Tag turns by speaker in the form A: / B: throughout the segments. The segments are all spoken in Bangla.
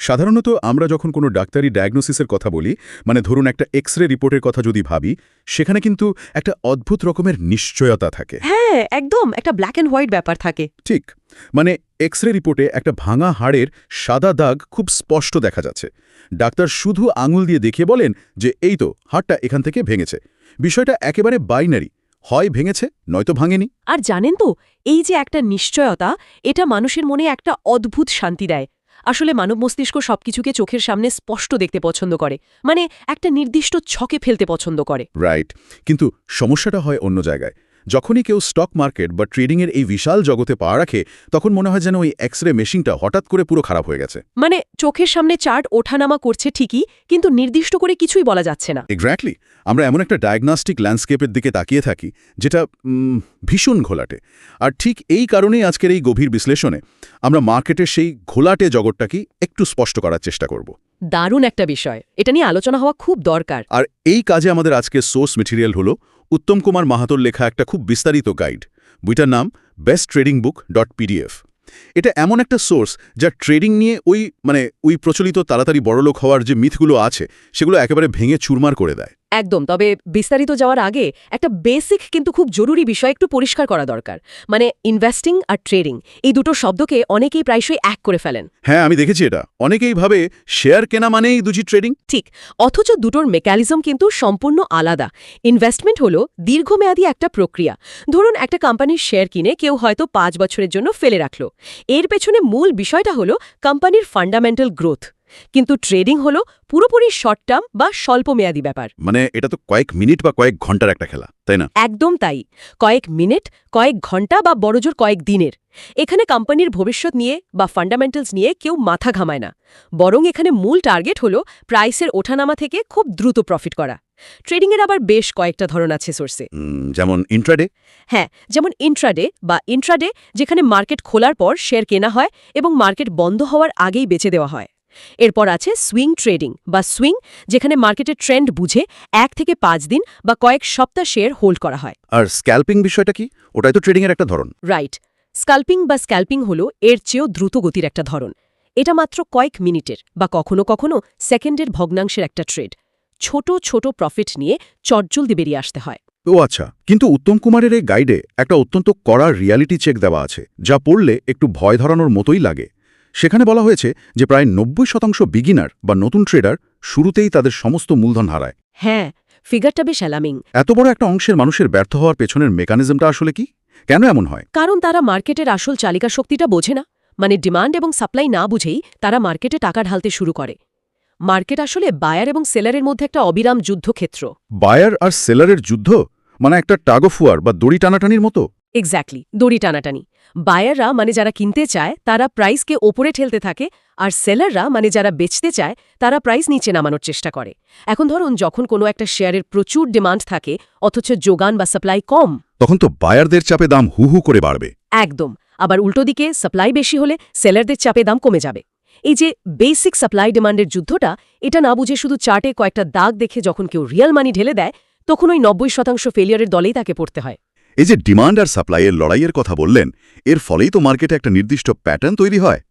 A: সাধারণত আমরা যখন কোনো ডাক্তারি ডায়াগনোসিসের কথা বলি, মানে ধরুন একটা এক্স-রে রিপোর্টের কথা যদি ভাবি, সেখানে কিন্তু একটা অদ্ভুত রকমের নিশ্চয়তা থাকে।
B: হ্যাঁ, একদম একটা ব্ল্যাক অ্যান্ড হোয়াইট ব্যাপার থাকে।
A: ঠিক, মানে এক্স-রে রিপোর্টে একটা ভাঙা হাড়ের সাদা দাগ খুব স্পষ্ট দেখা যাচ্ছে। ডাক্তার শুধু আঙুল দিয়ে দেখিয়ে বলেন যে এই তো হাড়টা এখান থেকে ভেঙেছে। বিষয়টা একেবারে বাইনারি, হয় ভেঙেছে নয়তো ভাঙেনি।
B: আর জানেন তো, এই যে একটা নিশ্চয়তা, এটা মানুষের মনে একটা অদ্ভুত শান্তি দেয়। আসলে মানব মস্তিষ্ক সবকিছুকে চোখের সামনে স্পষ্ট দেখতে পছন্দ করে, মানে একটা নির্দিষ্ট ছকে ফেলতে পছন্দ করে।
A: রাইট, কিন্তু সমস্যাটা হয় অন্য জায়গায়। যখনই কেউ স্টক মার্কেট বা ট্রেডিংয়ের এই বিশাল জগতে পা রাখে, তখন মনে হয় যেন ওই এক্স-রে মেশিনটা হঠাৎ করে পুরো খারাপ হয়ে গেছে।
B: মানে চোখের সামনে চার্ট ওঠানামা করছে ঠিকই, কিন্তু নির্দিষ্ট করে কিছুই বলা যাচ্ছে না।
A: এক্স্যাক্টলি, আমরা এমন একটা ডায়াগনস্টিক ল্যান্ডস্কেপের দিকে তাকিয়ে থাকি যেটা ভীষণ ঘোলাটে। আর ঠিক এই কারণেই আজকের এই গভীর বিশ্লেষণে আমরা মার্কেটের সেই ঘোলাটে জগৎটাকে একটু স্পষ্ট করার চেষ্টা করব।
B: দারুণ একটা বিষয়, এটা নিয়ে আলোচনা হওয়া খুব দরকার।
A: আর এই কাজে আমাদের আজকের সোর্স মেটেরিয়াল হলো উত্তম কুমার মাহাতোর লেখা একটা খুব বিস্তারিত গাইড। বইটার নাম besttradingbook.pdf। এটা এমন একটা সোর্স যা ট্রেডিং নিয়ে ওই প্রচলিত তাড়াতাড়ি বড়লোক হওয়ার যে মিথগুলো আছে সেগুলো একেবারে ভেঙে চুরমার করে দেয়।
B: একদম। তবে বিস্তারিত যাওয়ার আগে একটা বেসিক কিন্তু খুব জরুরি বিষয় একটু পরিষ্কার করা দরকার। মানে ইনভেস্টিং আর ট্রেডিং, এই দুটো শব্দকে অনেকেই প্রায়শই এক করে ফেলেন।
A: হ্যাঁ, আমি দেখেছি এটা। অনেকেই ভাবে শেয়ার কেনা মানেই দুজি ট্রেডিং।
B: ঠিক, অথচ দুটোর মেকানিজম কিন্তু সম্পূর্ণ আলাদা। ইনভেস্টমেন্ট হলো দীর্ঘমেয়াদী একটা প্রক্রিয়া। ধরুন একটা কোম্পানির শেয়ার কিনে কেউ হয়তো 5 বছরের জন্য ফেলে রাখল। এর পেছনে মূল বিষয়টা হলো কোম্পানির ফান্ডামেন্টাল গ্রোথ। কিন্তু ট্রেডিং হলো পুরোপুরি শর্ট টার্ম বা স্বল্পমেয়াদী ব্যাপার।
A: মানে এটা তো কয়েক মিনিট বা কয়েক ঘন্টার একটা খেলা, তাই না?
B: একদম তাই। কয়েক মিনিট, কয়েক ঘন্টা বা বড়জোর কয়েক দিনের। এখানে কোম্পানির ভবিষ্যৎ নিয়ে বা ফান্ডামেন্টালস নিয়ে কেউ মাথা ঘামায় না। বরং এখানে মূল টার্গেট হলো প্রাইসের ওঠানামা থেকে খুব দ্রুত প্রফিট করা। ট্রেডিংয়ের আবার বেশ কয়েকটা ধরন আছে সোর্সে।
A: যেমন ইন্ট্রাডে।
B: হ্যাঁ, যেমন ইন্ট্রাডে, যেখানে মার্কেট খোলার পর শেয়ার কেনা হয় এবং মার্কেট বন্ধ হওয়ার আগেই বেচে দেওয়া হয়। এরপর আছে সুইং ট্রেডিং বা সুইং, যেখানে মার্কেটের ট্রেন্ড বুঝে 1 থেকে 5 দিন বা কয়েক সপ্তাহ শেয়ার হোল্ড করা হয়।
A: আর স্ক্যাল্পিং বিষয়টা কি? ওটাই তো ট্রেডিংয়ের একটা ধরন।
B: রাইট, স্ক্যাল্পিং হলো এর চেয়েও দ্রুত গতির একটা ধরন। এটা মাত্র কয়েক মিনিটের বা কখনো কখনো সেকেন্ডের ভগ্নাংশের একটা ট্রেড। ছোট ছোট প্রফিট নিয়ে চটজলদি বেরিয়ে আসতে হয়।
A: ও আচ্ছা, কিন্তু উত্তম কুমারের এই গাইডে একটা অত্যন্ত কড়া রিয়ালিটি চেক দেওয়া আছে, যা পড়লে একটু ভয় ধরানোর মতোই লাগে। সেখানে বলা হয়েছে যে প্রায় 90% বিগিনার বা নতুন ট্রেডার শুরুতেই তাদের সমস্ত মূলধন হারায়।
B: হ্যাঁ, ফিগারটা বেশ অ্যালার্মিং।
A: এত বড় একটা অংশের মানুষের ব্যর্থ হওয়ার পেছনের মেকানিজমটা আসলে কি? কেন এমন হয়?
B: কারণ তারা মার্কেটের আসল চালিকা শক্তিটা বোঝে না। মানে ডিমান্ড এবং সাপ্লাই না বুঝেই তারা মার্কেটে টাকা ঢালতে শুরু করে। মার্কেট আসলে বায়ার এবং সেলারের মধ্যে একটা অবিরাম যুদ্ধক্ষেত্র।
A: বায়ার আর সেলারের যুদ্ধ, মানে একটা টাগ অফ ওয়ার বা দড়ি টানাটানির মতো।
B: এক্স্যাক্টলি, দড়ি টানাটানি। বায়াররা মানে যারা কিনতে চায় তারা প্রাইসকে ওপরে ঠেলতে থাকে, আর সেলাররা মানে যারা বেচতে চায় তারা প্রাইস নিচে নামানোর চেষ্টা করে। এখন ধরুন যখন কোনো একটা শেয়ারের প্রচুর ডিমান্ড থাকে অথচ যোগান বা সাপ্লাই কম,
A: তখন তো বায়ারদের চাপে দাম হু হু করে বাড়বে।
B: একদম। আবার উল্টো দিকে সাপ্লাই বেশি হলে সেলারদের চাপে দাম কমে যাবে। এই যে বেসিক সাপ্লাই ডিমান্ডের যুদ্ধটা, এটা না বুঝে শুধু চার্টে কয়েকটা দাগ দেখে যখন কেউ রিয়েল মানি ঢেলে দেয়, তখন ওই 90% ফেলিয়ারের দলেই তাকে পড়তে হয়।
A: এই যে ডিমান্ড আর সাপ্লাইয়ের লড়াইয়ের কথা বললেন, এর ফলেই তো মার্কেটে একটা নির্দিষ্ট প্যাটার্ন তৈরি হয়।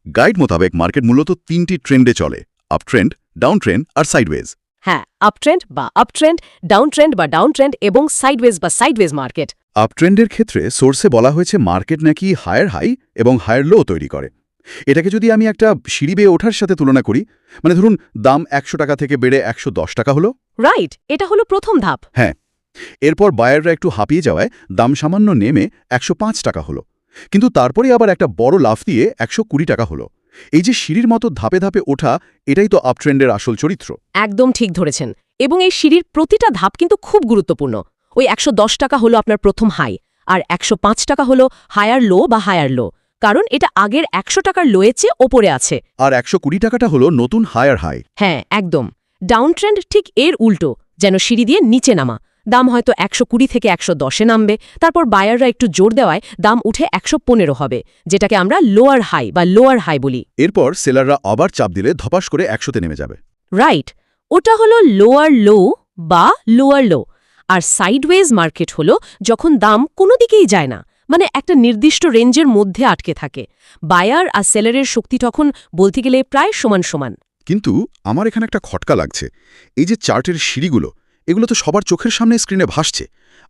A: গাইড মোতাবেক মার্কেট মূলত 3টি ট্রেন্ডে চলে: আপ ট্রেন্ড, ডাউন ট্রেন্ড আর সাইডওয়েজ।
B: হ্যাঁ, আপ ট্রেন্ড বা আপ ট্রেন্ড, ডাউন ট্রেন্ড বা ডাউন ট্রেন্ড এবং সাইডওয়েজ বা সাইডওয়েজ মার্কেট।
A: আপ ট্রেন্ডের ক্ষেত্রে সোর্সে বলা হয়েছে মার্কেট নাকি হায়ার হাই এবং হায়ার লো তৈরি করে। এটাকে যদি আমি একটা সিঁড়ি বেয়ে ওঠার সাথে তুলনা করি, মানে ধরুন দাম 100 টাকা থেকে বেড়ে 110 টাকা হলো।
B: রাইট, এটা হলো প্রথম ধাপ।
A: হ্যাঁ, এরপর বায়াররা একটু হাঁপিয়ে যাওয়ায় দাম সামান্য নেমে 105 টাকা হলো, কিন্তু তারপরে আবার একটা বড় লাফ দিয়ে 120 টাকা হলো। এই যে সিঁড়ির মতো ধাপে ধাপে ওঠা, এটাই তো আপট্রেন্ডের আসল চরিত্র।
B: একদম ঠিক ধরেছেন। এবং এই সিঁড়ির প্রতিটা ধাপ কিন্তু খুব গুরুত্বপূর্ণ। ওই 110 টাকা হলো আপনার প্রথম হাই, আর 105 টাকা হলো হায়ার লো বা হায়ার লো, কারণ এটা আগের 100 টাকার লোয়ের চেয়ে ওপরে আছে।
A: আর 120 টাকাটা হলো নতুন হায়ার হাই।
B: হ্যাঁ, একদম। ডাউন ট্রেন্ড ঠিক এর উল্টো, যেন সিঁড়ি দিয়ে নিচে নামা। দাম হয়তো 120 থেকে 110-এ নামবে, তারপর বায়াররা একটু জোর দেওয়ায় দাম উঠে 115 হবে, যেটাকে আমরা লোয়ার হাই বা লোয়ার হাই বলি।
A: এরপর সেলাররা আবার চাপ দিলে ধপাস করে 100-তে নেমে যাবে।
B: রাইট, ওটা হলো লোয়ার লো বা লোয়ার লো। আর সাইডওয়েজ মার্কেট হলো যখন দাম কোনো দিকেই যায় না, মানে একটা নির্দিষ্ট রেঞ্জের মধ্যে আটকে থাকে। বায়ার আর সেলারের শক্তি তখন বলতে গেলে প্রায় সমান সমান।
A: কিন্তু আমার এখানে একটা খটকা লাগছে। এই যে চার্টের সিঁড়িগুলো, এগুলো তো সবার চোখের সামনে স্ক্রিনে ভাসছে।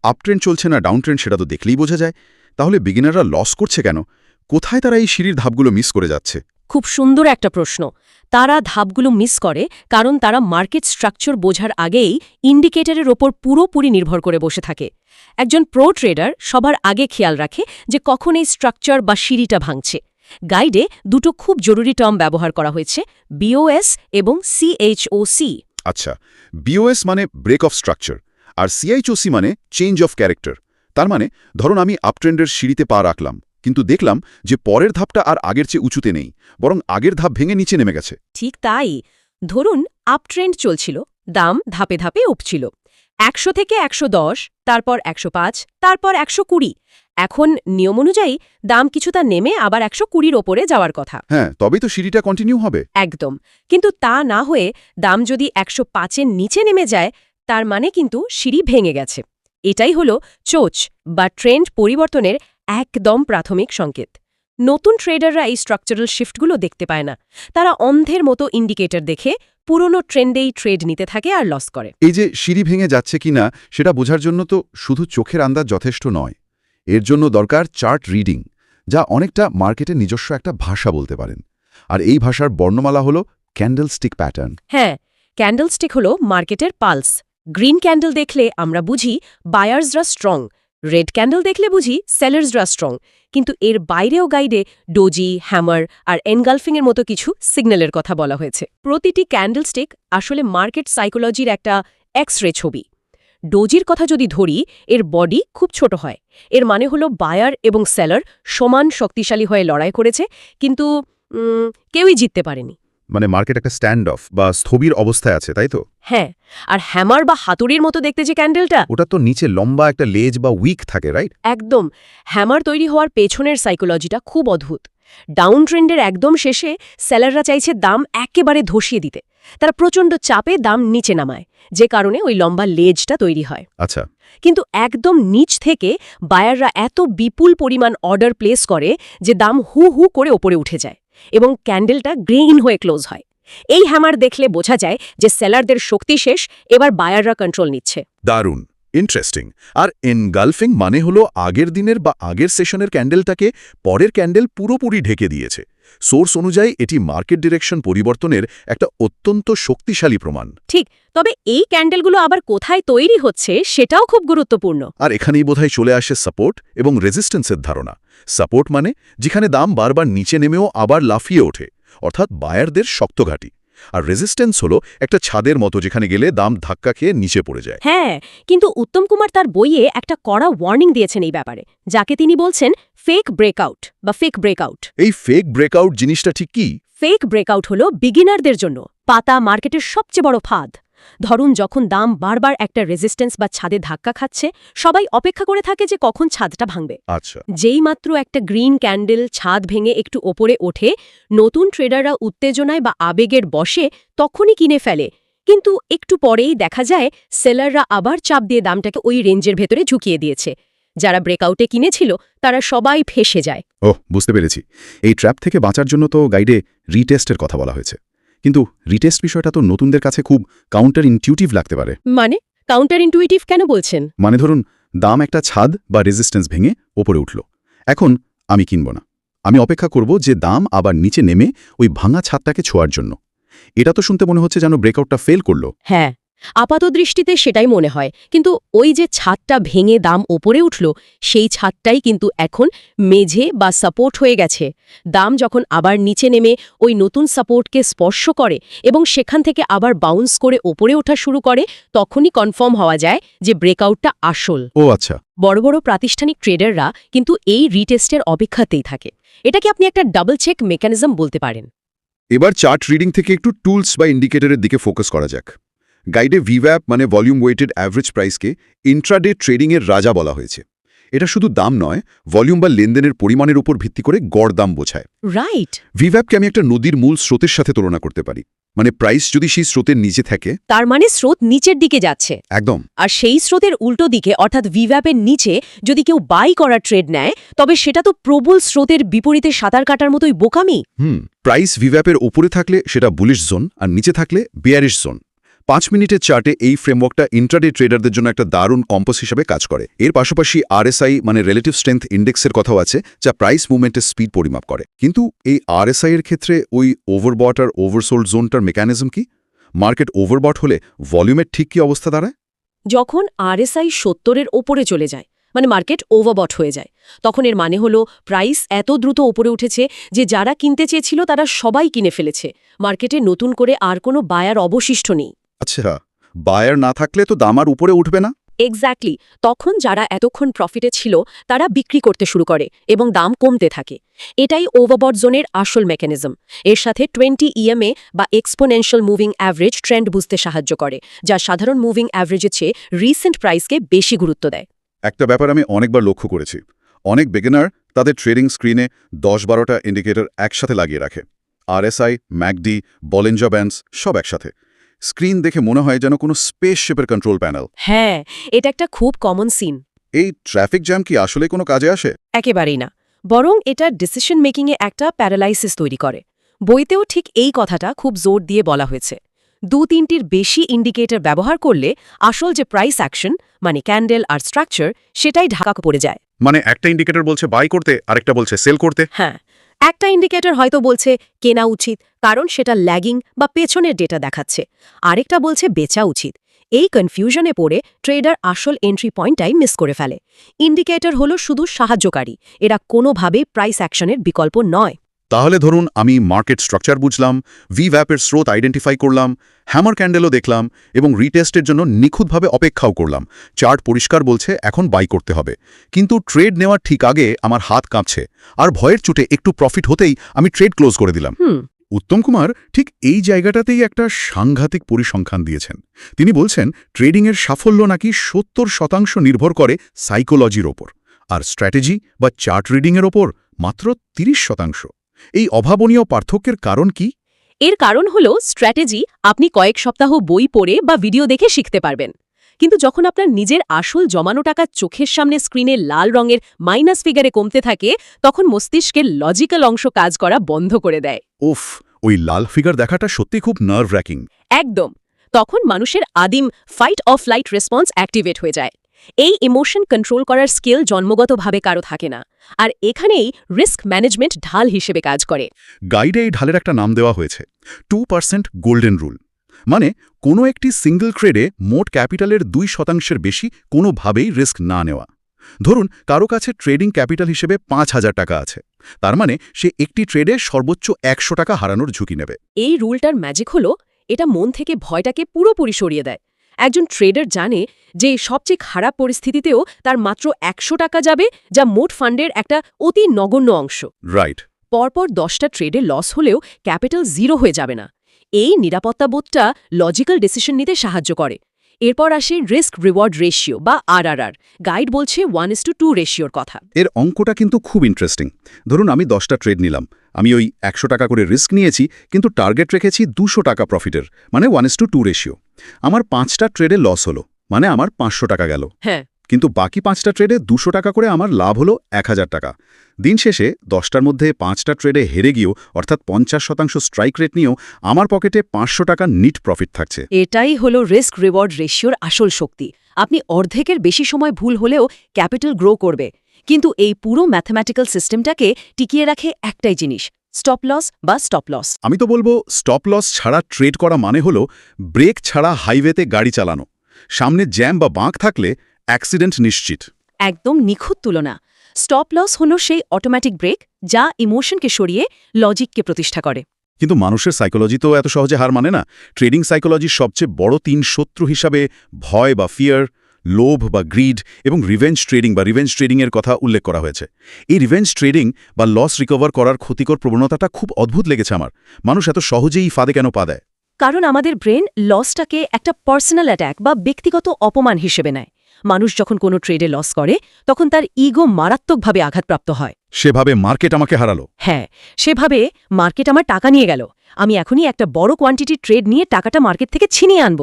A: আপ ট্রেন্ড চলছে না ডাউন ট্রেন্ড সেটা তো দেখলেই বোঝা যায়। তাহলে বিগিনাররা লস করছে কেন? কোথায় তারা এই সিঁড়ির ধাপগুলো মিস করে যাচ্ছে?
B: খুব সুন্দর একটা প্রশ্ন। তারা ধাপগুলো মিস করে কারণ তারা মার্কেট স্ট্রাকচার বোঝার আগেই ইন্ডিকেটরের ওপর পুরোপুরি নির্ভর করে বসে থাকে। একজন প্রো ট্রেডার সবার আগে খেয়াল রাখে যে কখন এই স্ট্রাকচার বা সিঁড়িটা ভাঙছে। গাইডে দুটো খুব জরুরি টার্ম ব্যবহার করা হয়েছে, বিওএস এবং CHOC।
A: আচ্ছা, বিওএস মানে ব্রেক অফ স্ট্রাকচার, আর সিআইচওসি মানে চেঞ্জ অফ ক্যারেক্টার। তার মানে ধরুন আমি আপট্রেন্ডের সিঁড়িতে পা রাখলাম, কিন্তু দেখলাম যে পরের ধাপটা আর আগের চেয়ে উঁচুতে নেই, বরং আগের ধাপ ভেঙে নিচে নেমে গেছে।
B: ঠিক তাই। ধরুন আপট্রেন্ড চলছিল, দাম ধাপে ধাপে উপছিল 100 থেকে 110, তারপর 105, তারপর 120। এখন নিয়ম অনুযায়ী দাম কিছুটা নেমে আবার 120-র ওপরে যাওয়ার কথা।
A: হ্যাঁ, তবেই তো সিঁড়িটা কন্টিনিউ হবে।
B: একদম। কিন্তু তা না হয়ে দাম যদি 105-এর নিচে নেমে যায়, তার মানে কিন্তু সিঁড়ি ভেঙে গেছে। এটাই হলো চোচ বা ট্রেন্ড পরিবর্তনের একদম প্রাথমিক সংকেত। নতুন ট্রেডাররা এই স্ট্রাকচারাল শিফটগুলো দেখতে পায় না। তারা অন্ধের মতো ইন্ডিকেটর দেখে পুরনো ট্রেন্ডেই ট্রেড নিতে থাকে আর লস করে।
A: এই যে সিঁড়ি ভেঙে যাচ্ছে কিনা সেটা বোঝার জন্য তো শুধু চোখের আন্দাজ যথেষ্ট নয়। এর জন্য দরকার চার্ট রিডিং, যা অনেকটা মার্কেটের নিজস্ব একটা ভাষা বলতে পারেন। আর এই ভাষার বর্ণমালা হলো ক্যান্ডেলস্টিক প্যাটার্ন।
B: হ্যাঁ, ক্যান্ডেলস্টিক হলো মার্কেটের পালস। গ্রিন ক্যান্ডেল দেখলে আমরা বুঝি বায়ার্সরা স্ট্রং, রেড ক্যান্ডেল দেখলে বুঝি সেলার্সরা স্ট্রং। কিন্তু এর বাইরেও গাইডে ডোজি, হ্যামার আর এনগালফিংয়ের মতো কিছু সিগন্যালের কথা বলা হয়েছে। প্রতিটি ক্যান্ডেলস্টিক আসলে মার্কেট সাইকোলজির একটা এক্স-রে ছবি। ডোজির কথা যদি ধরি, এর বডি খুব ছোট হয়। এর মানে হলো বায়ার এবং সেলার সমান শক্তিশালী হয়ে লড়াই করেছে, কিন্তু কেউই জিততে পারেনি।
A: মানে মার্কেট একটা স্ট্যান্ড অফ বা স্থবির অবস্থায় আছে, তাই তো?
B: হ্যাঁ, আর হ্যামার বা হাতুড়ির মতো দেখতে যে ক্যান্ডেলটা,
A: ওটা তো নিচে লম্বা একটা লেজ বা উইক থাকে, রাইট?
B: একদম। হ্যামার তৈরি হওয়ার পেছনের সাইকোলজিটা খুব অদ্ভুত। ডাউন ট্রেন্ডের একদম শেষে সেলাররা চাইছে দাম একেবারে ধসিয়ে দিতে। তারা প্রচণ্ড চাপে দাম নিচে নামায়, যে কারণে ওই লম্বা লেজটা তৈরি হয়।
A: আচ্ছা।
B: কিন্তু একদম নিচ থেকে বায়াররা এত বিপুল পরিমাণ অর্ডার প্লেস করে যে দাম হু হু করে ওপরে উঠে যায় এবং ক্যান্ডেলটা গ্রিন হয়ে ক্লোজ হয়। এই হ্যামার দেখলে বোঝা যায় যে সেলারদের শক্তি শেষ, এবার বায়াররা কন্ট্রোল নিচ্ছে।
A: দারুণ, ইন্টারেস্টিং। আর এনগালফিং মানে হলো আগের দিনের বা আগের সেশনের ক্যান্ডেলটাকে পরের ক্যান্ডেল পুরোপুরি ঢেকে দিয়েছে। সোর্স অনুযায়ী এটি মার্কেট ডিরেকশন পরিবর্তনের একটা অত্যন্ত শক্তিশালী প্রমাণ।
B: ঠিক, তবে এই ক্যান্ডেলগুলো আবার কোথায় তৈরি হচ্ছে সেটাও খুব গুরুত্বপূর্ণ।
A: আর এখানেই বোধহয় চলে আসে সাপোর্ট এবং রেজিস্ট্যান্সের ধারণা। সাপোর্ট মানে যেখানে দাম বারবার নিচে নেমেও আবার লাফিয়ে ওঠে, অর্থাৎ বায়ারদের শক্ত ঘাঁটি। আর রেজিস্ট্যান্স হলো একটা ছাদের মতো, যেখানে গেলে দাম ধাক্কা খেয়ে নিচে পড়ে যায়।
B: হ্যাঁ, কিন্তু উত্তম কুমার তার বইয়ে একটা কড়া ওয়ার্নিং দিয়েছেন এই ব্যাপারে, যাকে তিনি বলছেন ফেক ব্রেকআউট বা ফেক ব্রেকআউট।
A: এই ফেক ব্রেকআউট জিনিসটা ঠিক কি?
B: ফেক ব্রেকআউট হলো বিগিনারদের জন্য পাতা মার্কেটের সবচেয়ে বড় ফাঁদ। ধরুন যখন দাম বারবার একটা রেজিস্ট্যান্স বা ছাদে ধাক্কা খাচ্ছে, সবাই অপেক্ষা করে থাকে যে কখন ছাদটা ভাঙবে।
A: আচ্ছা।
B: যেই মাত্র একটা গ্রিন ক্যান্ডেল ছাদ ভেঙে একটু ওপরে ওঠে, নতুন ট্রেডাররা উত্তেজনায় বা আবেগের বশে তখনই কিনে ফেলে। কিন্তু একটু পরেই দেখা যায় সেলাররা আবার চাপ দিয়ে দামটাকে ওই রেঞ্জের ভেতরে ঝুঁকিয়ে দিয়েছে। যারা ব্রেকআউটে কিনেছিল তারা সবাই ফেঁসে যায়।
A: ওহ, বুঝতে পেরেছি। এই ট্র্যাপ থেকে বাঁচার জন্য তো গাইডে রিটেস্টের কথা বলা হয়েছে। কিন্তু রিটেস্ট বিষয়টা তো নতুনদের কাছে খুব কাউন্টার ইনটিউটিভ লাগতে পারে।
B: মানে কাউন্টার ইনটুইটিভ কেন বলছেন?
A: মানে ধরুন দাম একটা ছাদ বা রেজিস্ট্যান্স ভেঙে ওপরে উঠল, এখন আমি কিনব না, আমি অপেক্ষা করব যে দাম আবার নিচে নেমে ওই ভাঙা ছাদটাকে ছোঁয়ার জন্য। এটা তো শুনতে মনে হচ্ছে যেন ব্রেকআউটটা ফেল করলো।
B: হ্যাঁ, আপাতদৃষ্টিতে সেটাই মনে হয়, কিন্তু ওই যে ছাদটা ভেঙে দাম ওপরে উঠল, সেই ছাদটাই কিন্তু এখন মেঝে বা সাপোর্ট হয়ে গেছে। দাম যখন আবার নিচে নেমে ওই নতুন সাপোর্টকে স্পর্শ করে এবং সেখান থেকে আবার বাউন্স করে ওপরে ওঠা শুরু করে, তখনই কনফার্ম হওয়া যায় যে ব্রেকআউটটা আসল।
A: ও আচ্ছা।
B: বড় বড় প্রাতিষ্ঠানিক ট্রেডাররা কিন্তু এই রিটেস্টের অপেক্ষাতেই থাকে। এটাকে আপনি একটা ডাবল চেক মেকানিজম বলতে পারেন।
A: এবার চার্ট রিডিং থেকে একটু টুলস বা ইন্ডিকেটরের দিকে ফোকাস করা যাক। গাইডে ভিভ্যাপ মানে ভলিউম ওয়েটেড অ্যাভারেজ প্রাইসকে ইন্ট্রাডে ট্রেডিংয়ের রাজা বলা হয়েছে। এটা শুধু দাম নয়, ভলিউম বা লেনদেনের পরিমাণের উপর ভিত্তি করে গড় দাম বোঝায়।
B: রাইট।
A: ভিভ্যাপকে আমি একটা নদীর মূল স্রোতের সাথে তুলনা করতে পারি। মানে প্রাইস যদি সেই স্রোতের নিচে থাকে,
B: তার মানে স্রোত নিচের দিকে যাচ্ছে,
A: একদম,
B: আর সেই স্রোতের উল্টো দিকে অর্থাৎ ভিভ্যাপের নিচে যদি কেউ বাই করার ট্রেড নেয়, তবে সেটা তো প্রবল স্রোতের বিপরীতে সাঁতার কাটার মতোই বোকামি।
A: প্রাইস ভিভ্যাপের উপরে থাকলে সেটা বুলিশ জোন, আর নিচে থাকলে বেয়ারিশ জোন। 5 মিনিটের চার্টে এই ফ্রেমওয়ার্কটা ইন্ট্রাডে ট্রেডারদের জন্য একটা দারুণ কম্পাস হিসেবে কাজ করে। এর পাশাপাশি RSI মানে রিলেটিভ স্ট্রেংথ ইন্ডেক্সের কথাও আছে, যা প্রাইস মুভমেন্টের স্পিড পরিমাপ করে। কিন্তু এই RSI এর ক্ষেত্রে ওই ওভারবট আর ওভারসোল্ড জোনটার মেকানিজম কি? মার্কেট ওভারবট হলে ভলিউমের ঠিক কি অবস্থা দাঁড়ায়?
B: যখন RSI 70-এর ওপরে চলে যায়, মানে মার্কেট ওভারবট হয়ে যায়, তখন এর মানে হলো প্রাইস এত দ্রুত ওপরে উঠেছে যে যারা কিনতে চেয়েছিল তারা সবাই কিনে ফেলেছে। মার্কেটে নতুন করে আর কোনো বায়ার অবশিষ্ট নেই।
A: আচ্ছা, বায়ার না থাকলে তো দাম আর উপরে উঠবে না?
B: এক্স্যাক্টলি। তখন যারা এতক্ষণ প্রফিটে ছিল তারা বিক্রি করতে শুরু করে এবং দাম কমতে থাকে। এটাই ওভারবট জোনের আসল মেকানিজম। এর সাথে 20 EMA বা এক্সপোনেনশিয়াল মুভিং অ্যাভারেজ ট্রেন্ড বুঝতে সাহায্য করে, যা সাধারণ মুভিং অ্যাভারেজের চেয়ে রিসেন্ট প্রাইসকে বেশি গুরুত্ব দেয়।
A: একটা ব্যাপার আমি অনেকবার লক্ষ্য করেছি, অনেক বিগিনার তাদের ট্রেডিং স্ক্রিনে 10-12টা ইন্ডিকেটর একসাথে লাগিয়ে রাখে। RSI, MACD, বলিঞ্জার ব্যান্ডস সব একসাথে। স্ক্রিন দেখে মনে হয় যেন কোনো স্পেসশিপের কন্ট্রোল প্যানেল।
B: হ্যাঁ, এটা একটা খুব কমন সিন।
A: এই ট্রাফিক জ্যাম কি আসলে কোনো কাজে আসে?
B: একেবারেই না, বরং এটা ডিসিশন মেকিংয়ে একটা প্যারালাইসিস তৈরি করে। বইতেও ঠিক এই কথাটা খুব জোর দিয়ে বলা হয়েছে। 2-3টির বেশি ইন্ডিকেটর ব্যবহার করলে আসল যে প্রাইস অ্যাকশন, মানে ক্যান্ডেল আর স্ট্রাকচার, সেটাই ঢাকা পড়ে যায়।
A: মানে একটা ইন্ডিকেটর বলছে বাই করতে, আরেকটা বলছে সেল করতে।
B: হ্যাঁ, একটা ইন্ডিকেটর হয়তো বলছে কেনা উচিত কারণ সেটা ল্যাগিং বা পেছনের ডেটা দেখাচ্ছে, আরেকটা বলছে বেচা উচিত। এই কনফিউশনে পড়ে ট্রেডার আসল এন্ট্রি পয়েন্টটাই মিস করে ফেলে। ইন্ডিকেটর হলো শুধু সাহায্যকারী, এরা কোনোভাবেই প্রাইস অ্যাকশনের বিকল্প নয়।
A: তাহলে ধরুন আমি মার্কেট স্ট্রাকচার বুঝলাম, ভিভ্যাপের স্রোত আইডেন্টিফাই করলাম, হ্যামার ক্যান্ডেলও দেখলাম এবং রিটেস্টের জন্য নিখুঁতভাবে অপেক্ষাও করলাম। চার্ট পরিষ্কার বলছে এখন বাই করতে হবে, কিন্তু ট্রেড নেওয়ার ঠিক আগে আমার হাত কাঁপছে আর ভয়ের চোটে একটু প্রফিট হতেই আমি ট্রেড ক্লোজ করে দিলাম। উত্তম কুমার ঠিক এই জায়গাটাতেই একটা সাংঘাতিক পরিসংখ্যান দিয়েছেন। তিনি বলছেন ট্রেডিংয়ের সাফল্য নাকি 70% নির্ভর করে সাইকোলজির ওপর, আর স্ট্র্যাটেজি বা চার্ট রিডিংয়ের ওপর মাত্র 30%। এই অভাবনীয় পার্থক্যের কারণ কি?
B: এর কারণ হলো স্ট্র্যাটেজি আপনি কয়েক সপ্তাহ বই পড়ে বা ভিডিও দেখে শিখতে পারবেন, কিন্তু যখন আপনার নিজের আসল জমানো টাকা চোখের সামনে স্ক্রিনে লাল রঙের মাইনাস ফিগারে কমতে থাকে, তখন মস্তিষ্কের লজিক্যাল অংশ কাজ করা বন্ধ করে দেয়।
A: উফ, ওই লাল ফিগার দেখাটা সত্যি খুব নার্ভ র্যাকিং।
B: একদম। তখন মানুষের আদিম fight of flight response activate হয়ে যায়। এই ইমোশন কন্ট্রোল করার স্কিল জন্মগতভাবে কারো থাকে না, আর এখানেই রিস্ক ম্যানেজমেন্ট ঢাল হিসেবে কাজ করে।
A: গাইডে এই ঢালের একটা নাম দেওয়া হয়েছে 2% গোল্ডেন রুল। মানে কোনো একটি সিঙ্গল ট্রেডে মোট ক্যাপিটালের 2% বেশি কোনোভাবেই রিস্ক না নেওয়া। ধরুন কারো কাছে ট্রেডিং ক্যাপিটাল হিসেবে 5,000 টাকা আছে, তার মানে সে একটি ট্রেডে সর্বোচ্চ 100 টাকা হারানোর ঝুঁকি নেবে।
B: এই রুলটার ম্যাজিক হলো এটা মন থেকে ভয়টাকে পুরোপুরি সরিয়ে দেয়। একজন ট্রেডার জানে যে সবচেয়ে খারাপ পরিস্থিতিতেও তার মাত্র 100 টাকা যাবে, যা মোট ফান্ডের একটা অতি নগণ্য অংশ।
A: রাইট।
B: পরপর 10টা ট্রেডে লস হলেও ক্যাপিটাল জিরো হয়ে যাবে না। এই নিরাপত্তাবোধটা লজিক্যাল ডিসিশন নিতে সাহায্য করে। এরপর আসে রিস্ক রিওয়ার্ড রেশিও বা RRR। গাইড বলছে 1:2 রেশিওর কথা।
A: এর অঙ্কটা কিন্তু খুব ইন্টারেস্টিং। ধরুন আমি 10টা ট্রেড নিলাম, আমি ওই 100 টাকা করে রিস্ক নিয়েছি, কিন্তু টার্গেট রেখেছি 200 টাকা প্রফিটের, মানে 1:2 রেশিও। আমার 5টা ট্রেডে লস হলো, মানে আমার 500 টাকা গেল।
B: হ্যাঁ,
A: কিন্তু বাকি 5টা ট্রেডে 200 টাকা করে আমার লাভ হলো 1000 টাকা। দিন শেষে 10টার মধ্যে 5টা ট্রেডে হেরে গিয়েও, অর্থাৎ 50% স্ট্রাইক রেট নিয়েও আমার পকেটে 500 টাকা নিট প্রফিট থাকছে।
B: এটাই হলো রিস্ক রিওয়ার্ড রেশিওর আসল শক্তি। আপনি অর্ধেকের বেশি সময় ভুল হলেও ক্যাপিটাল গ্রো করবে, কিন্তু এই পুরো ম্যাথমেটিক্যাল সিস্টেমটাকে টিকিয়ে রাখে একটাই জিনিস, স্টপ লস বা স্টপ লস।
A: আমি তো বলবো স্টপ লস ছাড়া ট্রেড করা মানে হলো ব্রেক ছাড়া হাইওয়েতে গাড়ি চালানো। সামনে জ্যাম বা বাঁক থাকলে অ্যাক্সিডেন্ট নিশ্চিত।
B: একদম নিখুঁত তুলনা। স্টপ লস হলো সেই অটোমেটিক ব্রেক যা ইমোশনকে সরিয়ে লজিককে প্রতিষ্ঠা করে।
A: কিন্তু মানুষের সাইকোলজি তো এত সহজে হার মানে না। ট্রেডিং সাইকোলজির সবচেয়ে বড় 3 শত্রু হিসাবে ভয় বা ফিয়ার, লোভ বা গ্রিড এবং রিভেঞ্জ ট্রেডিংয়ের কথা উল্লেখ করা হয়েছে। এই রিভেঞ্জ ট্রেডিং বা লস রিকভার করার ক্ষতিকর প্রবণতাটা খুব অদ্ভুত লেগেছে আমার। মানুষ এত সহজেই ফাঁদে কেন পা দেয়?
B: কারণ আমাদের ব্রেন লসটাকে একটা পার্সোনাল অ্যাট্যাক বা ব্যক্তিগত অপমান হিসেবে নেয়। মানুষ যখন কোনো ট্রেডে লস করে তখন তার ইগো মারাত্মকভাবে আঘাতপ্রাপ্ত হয়।
A: সেভাবে মার্কেট আমাকে হারালো।
B: হ্যাঁ, সেভাবে মার্কেট আমার টাকা নিয়ে গেল, আমি এখনই একটা বড় কোয়ান্টিটি ট্রেড নিয়ে টাকাটা মার্কেট থেকে ছিনিয়ে আনব।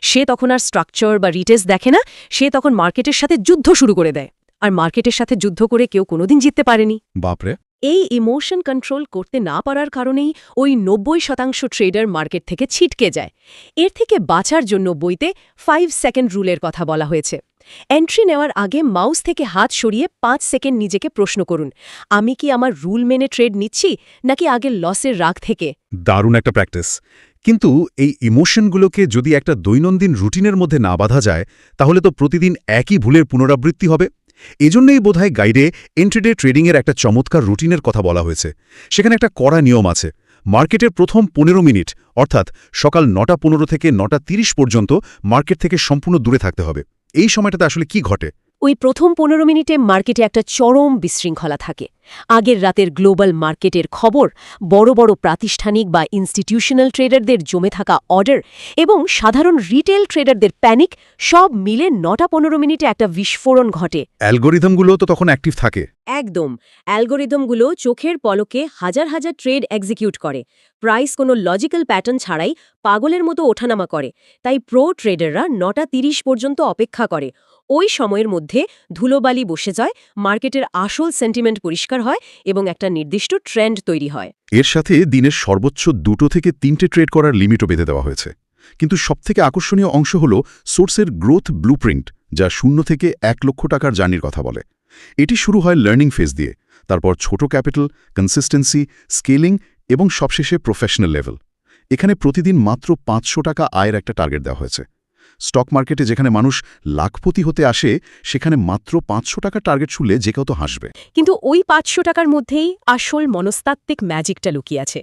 B: সে তখন আর স্ট্রাকচার বা রিটেস্ট দেখে না, সে তখন মার্কেটের সাথে যুদ্ধ শুরু করে দেয়। আর মার্কেটের সাথে যুদ্ধ করে কেউ কোনোদিন জিততে পারেনি।
A: বাপরে।
B: এই ইমোশন কন্ট্রোল করতে না পারার কারণেই ওই 90% ট্রেডার মার্কেট থেকে ছিটকে যায়। এর থেকে বাঁচার জন্য বইতে 5 সেকেন্ড রুলের কথা বলা হয়েছে। এন্ট্রি নেওয়ার আগে মাউস থেকে হাত সরিয়ে 5 সেকেন্ড নিজেকে প্রশ্ন করুন, আমি কি আমার রুল মেনে ট্রেড নিচ্ছি নাকি আগের লসের রাগ থেকে?
A: দারুণ একটা প্র্যাকটিস। কিন্তু এই ইমোশনগুলোকে যদি একটা দৈনন্দিন রুটিনের মধ্যে না বাঁধা যায়, তাহলে তো প্রতিদিন একই ভুলের পুনরাবৃত্তি হবে। এজন্যই বোধহয় গাইডে ইন্ট্রাডে ট্রেডিংয়ের একটা চমৎকার রুটিনের কথা বলা হয়েছে। সেখানে একটা কড়া নিয়ম আছে। মার্কেটের প্রথম 15 মিনিট, অর্থাৎ সকাল 9:15 থেকে 9:30 পর্যন্ত মার্কেট থেকে সম্পূর্ণ দূরে থাকতে হবে। এই সময়টাতে আসলে কি ঘটে?
B: ওই প্রথম 15 মিনিটে মার্কেটে একটা চরম বিশৃঙ্খলা থাকে। আগের রাতের গ্লোবাল মার্কেটের খবর, বড় বড় প্রাতিষ্ঠানিক বা ইনস্টিটিউশনাল ট্রেডারদের জমে থাকা অর্ডার এবং সাধারণ রিটেল ট্রেডারদের প্যানিক সব মিলে 9:15 মিনিটে একটা বিস্ফোরণ ঘটে।
A: অ্যালগোরিদমগুলো তো তখন অ্যাক্টিভ থাকে।
B: একদম, অ্যালগোরিদমগুলো চোখের পলকে হাজার হাজার ট্রেড এক্সিকিউট করে। প্রাইস কোনো লজিক্যাল প্যাটার্ন ছাড়াই পাগলের মতো ওঠানামা করে। তাই প্রো ট্রেডাররা 9:30 পর্যন্ত অপেক্ষা করে। ওই সময়ের মধ্যে ধুলোবালি বসে যায়, মার্কেটের আসল সেন্টিমেন্ট পরিষ্কার হয় এবং একটা নির্দিষ্ট ট্রেন্ড তৈরি হয়।
A: এর সাথে দিনের সর্বোচ্চ 2 থেকে 3টে ট্রেড করার লিমিটও বেঁধে দেওয়া হয়েছে। কিন্তু সবথেকে আকর্ষণীয় অংশ হল সোর্সের গ্রোথ ব্লুপ্রিন্ট, যা 0 থেকে 1 লক্ষ টাকার জার্নির কথা বলে। এটি শুরু হয় লার্নিং ফেজ দিয়ে, তারপর ছোট ক্যাপিটাল, কনসিস্টেন্সি, স্কেলিং এবং সবশেষে প্রফেশনাল লেভেল। এখানে প্রতিদিন মাত্র 500 টাকা আয়ের একটা টার্গেট দেওয়া হয়েছে। স্টক মার্কেটে যেখানে মানুষ লাখপতি হতে আসে, সেখানে মাত্র 500 টাকা টার্গেট শুনলে যে কেউ তো হাসবে।
B: কিন্তু ওই 500 টাকার মধ্যেই আসল মনস্তাত্ত্বিক ম্যাজিকটা লুকিয়ে আছে।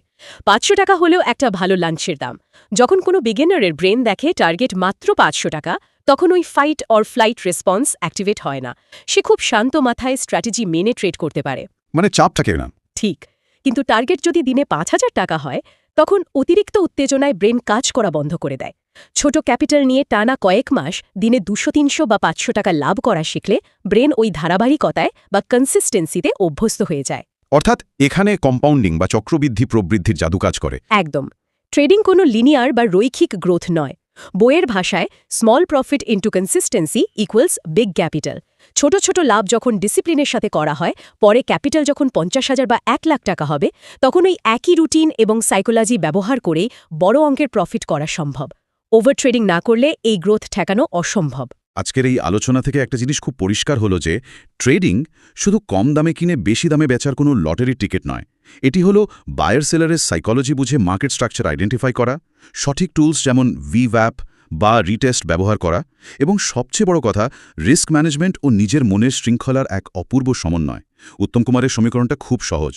B: 500 টাকা হলেও একটা ভালো লাঞ্চের দাম। যখন কোনো বিগিনারের ব্রেন দেখে টার্গেট মাত্র 500 টাকা, তখন ওই fight or flight response activate হয় না। সে খুব শান্ত মাথায় স্ট্র্যাটেজি মেনে ট্রেড করতে পারে।
A: মানে চাপ থাকে না।
B: ঠিক, কিন্তু টার্গেট যদি দিনে 5000 টাকা হয়, তখন অতিরিক্ত উত্তেজনায় ব্রেন কাজ করা বন্ধ করে দেয়। ছোট ক্যাপিটাল নিয়ে টানা কয়েক মাস দিনে 200-300 বা 500 টাকা লাভ করা শিখলে ব্রেন ওই ধারাবাহিকতায় বা কনসিস্টেন্সিতে অভ্যস্ত হয়ে যায়।
A: অর্থাৎ এখানে কম্পাউন্ডিং বা চক্রবৃদ্ধি প্রবৃদ্ধির জাদু কাজ করে।
B: একদম। ট্রেডিং কোনো লিনিয়ার বা রৈখিক গ্রোথ নয়। বইয়ের ভাষায় small profit into consistency equals big capital. ছোট ছোট লাভ যখন ডিসিপ্লিনের সাথে করা হয়, পরে ক্যাপিটাল যখন 50,000 বা 1 লাখ টাকা হবে, তখন ওই একই রুটিন এবং সাইকোলজি ব্যবহার করেই বড় অঙ্কের প্রফিট করা সম্ভব। ওভার ট্রেডিং না করলে এই গ্রোথ ঠেকানো অসম্ভব।
A: আজকের এই আলোচনা থেকে একটা জিনিস খুব পরিষ্কার হলো যে ট্রেডিং শুধু কম দামে কিনে বেশি দামে বেচার কোনো লটারির টিকিট নয়। এটি হলো বায়ার সেলারের সাইকোলজি বুঝে মার্কেট স্ট্রাকচার আইডেন্টিফাই করা, সঠিক টুলস যেমন ভিভ্যাপ বা রিটেস্ট ব্যবহার করা এবং সবচেয়ে বড় কথা রিস্ক ম্যানেজমেন্ট ও নিজের মনের শৃঙ্খলার এক অপূর্ব সমন্বয়। উত্তম কুমারের সমীকরণটা খুব সহজ।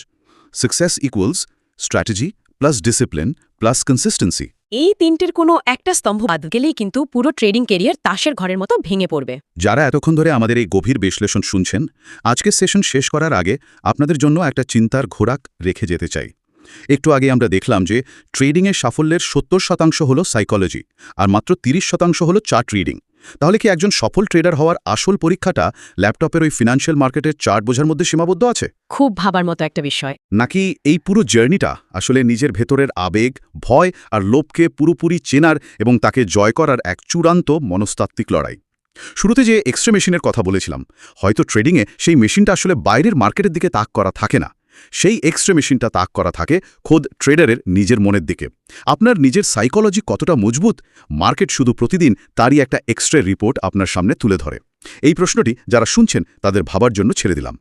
A: Success equals strategy plus discipline plus consistency.
B: এই তিনটের কোনো একটা স্তম্ভ বাদ গেলেই কিন্তু পুরো ট্রেডিং কেরিয়ার তাসের ঘরের মতো ভেঙে পড়বে।
A: যারা এতক্ষণ ধরে আমাদের এই গভীর বিশ্লেষণ শুনছেন, আজকের সেশন শেষ করার আগে আপনাদের জন্য একটা চিন্তার খোরাক রেখে যেতে চাই। একটু আগে আমরা দেখলাম যে ট্রেডিংয়ের সাফল্যের 70% হলো সাইকোলজি আর মাত্র 30% হলো চার্ট রিডিং। তাহলে কি একজন সফল ট্রেডার হওয়ার আসল পরীক্ষাটা ল্যাপটপের ওই ফিনান্সিয়াল মার্কেটের চার্ট বোঝার মধ্যে সীমাবদ্ধ আছে?
B: খুব ভাবার মতো একটা বিষয়।
A: নাকি এই পুরো জার্নিটা আসলে নিজের ভেতরের আবেগ, ভয় আর লোভকে পুরোপুরি চেনার এবং তাকে জয় করার এক চূড়ান্ত মনস্তাত্ত্বিক লড়াই? শুরুতে যে এক্সট্রা মেশিনের কথা বলেছিলাম, হয়তো ট্রেডিংয়ে সেই মেশিনটা আসলে বাইরের মার্কেটের দিকে তাক করা থাকে না। সেই এক্সট্রা মেশিনটা তাক করা থাকে খোদ ট্রেডারের নিজের মনের দিকে। আপনার নিজের সাইকোলজি কতটা মজবুত, মার্কেট শুধু প্রতিদিন তারই একটা এক্সট্রা রিপোর্ট আপনার সামনে তুলে ধরে। এই প্রশ্নটি যারা শুনছেন তাদের ভাবার জন্য ছেড়ে দিলাম।